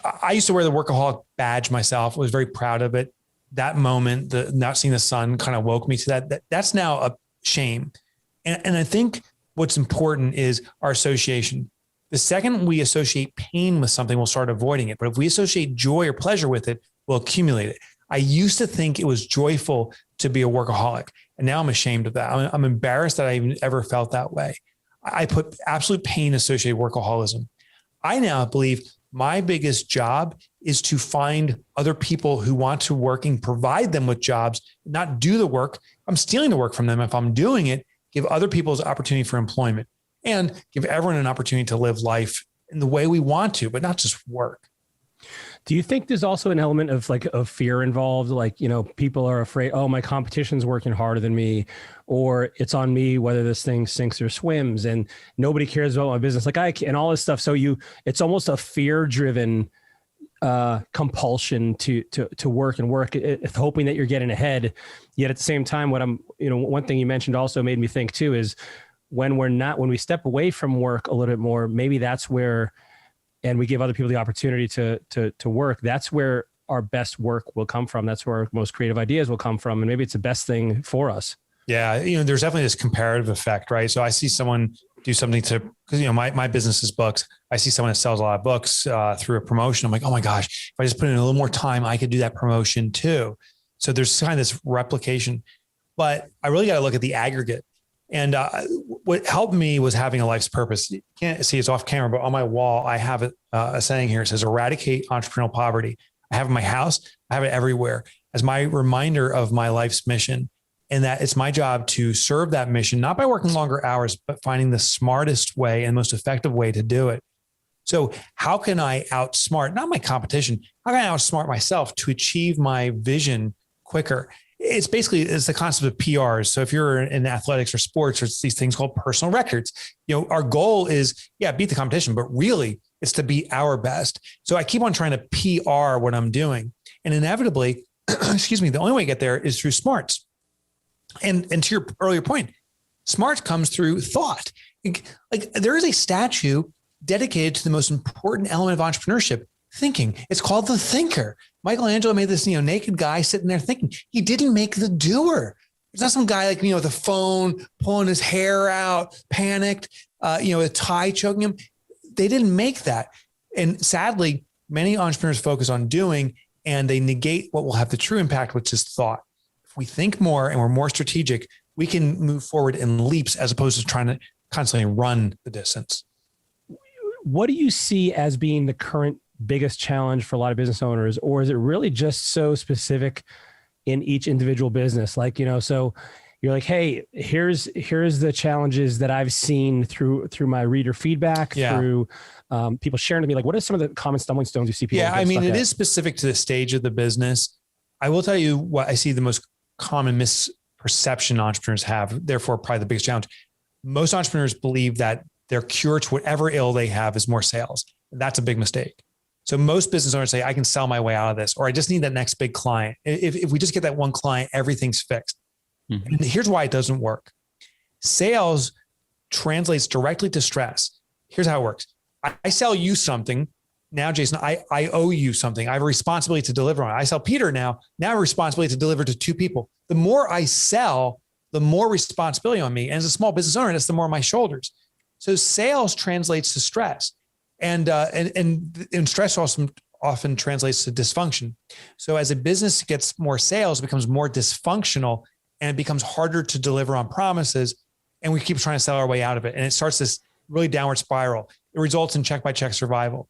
I used to wear the workaholic badge myself. I was very proud of it. That moment, the not seeing the sun kind of woke me to that. That's now a shame. And I think what's important is our association. The second we associate pain with something, we'll start avoiding it. But if we associate joy or pleasure with it, we'll accumulate it. I used to think it was joyful to be a workaholic, and now I'm ashamed of that. I'm embarrassed that I even ever felt that way. I put absolute pain associated with workaholism. I now believe my biggest job is to find other people who want to work and provide them with jobs, not do the work. I'm stealing the work from them. If I'm doing it, give other people the opportunity for employment and give everyone an opportunity to live life in the way we want to, but not just work. Do you think there's also an element of fear involved? Like, people are afraid, oh, my competition's working harder than me, or it's on me whether this thing sinks or swims, and nobody cares about my business and all this stuff. So it's almost a fear-driven compulsion to work and work, hoping that you're getting ahead. Yet at the same time, one thing you mentioned also made me think too is when we step away from work a little bit more, maybe that's where, and we give other people the opportunity to work, that's where our best work will come from. That's where our most creative ideas will come from. And maybe it's the best thing for us. Yeah. There's definitely this comparative effect, right? So I see someone do something because my business is books. I see someone that sells a lot of books through a promotion. I'm like, oh my gosh, if I just put in a little more time, I could do that promotion too. So there's kind of this replication, but I really got to look at the aggregate. And what helped me was having a life's purpose. You can't see it's off camera, but on my wall, I have a saying here. It says, eradicate entrepreneurial poverty. I have it in my house. I have it everywhere as my reminder of my life's mission. And that it's my job to serve that mission, not by working longer hours, but finding the smartest way and most effective way to do it. So how can I outsmart, not my competition, how can I outsmart myself to achieve my vision quicker? It's the concept of PRs. So if you're in athletics or sports, there's these things called personal records. Our goal is, beat the competition, but really it's to be our best. So I keep on trying to PR what I'm doing. And inevitably, the only way to get there is through smarts. And to your earlier point, smarts comes through thought. Like there is a statue dedicated to the most important element of entrepreneurship, thinking. It's called the thinker. Michelangelo made this, naked guy sitting there thinking. He didn't make the doer. There's not some guy like, with the phone, pulling his hair out, panicked, a tie choking him. They didn't make that. And sadly, many entrepreneurs focus on doing, and they negate what will have the true impact, which is thought. If we think more and we're more strategic, we can move forward in leaps as opposed to trying to constantly run the distance. What do you see as being the current biggest challenge for a lot of business owners, or is it really just so specific in each individual business? So you're like, hey, here's the challenges that I've seen through my reader feedback, through people sharing to me. Like, what are some of the common stumbling stones you see people? Yeah, it is specific to the stage of the business. I will tell you what I see the most common misperception entrepreneurs have, therefore probably the biggest challenge. Most entrepreneurs believe that their cure to whatever ill they have is more sales. That's a big mistake. So most business owners say, I can sell my way out of this, or I just need that next big client. If we just get that one client, everything's fixed. Mm-hmm. And here's why it doesn't work. Sales translates directly to stress. Here's how it works. I sell you something. Now, Jason, I owe you something. I have a responsibility to deliver on it. I sell Peter now I have a responsibility to deliver to two people. The more I sell, the more responsibility on me. And as a small business owner, that's the more on my shoulders. So sales translates to stress. And stress often translates to dysfunction. So as a business gets more sales, it becomes more dysfunctional, and it becomes harder to deliver on promises. And we keep trying to sell our way out of it. And it starts this really downward spiral. It results in check by check survival.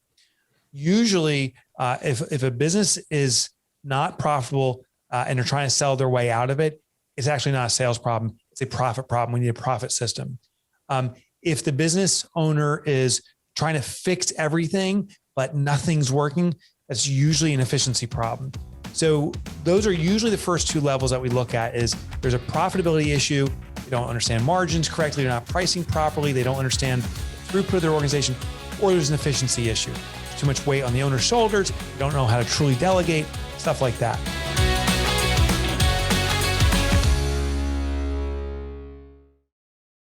Usually, if a business is not profitable and they're trying to sell their way out of it, it's actually not a sales problem. It's a profit problem. We need a profit system. If the business owner is trying to fix everything, but nothing's working, that's usually an efficiency problem. So those are usually the first two levels that we look at. Is there's a profitability issue. They don't understand margins correctly. They're not pricing properly. They don't understand the throughput of their organization, or there's an efficiency issue. Too much weight on the owner's shoulders. They don't know how to truly delegate, stuff like that.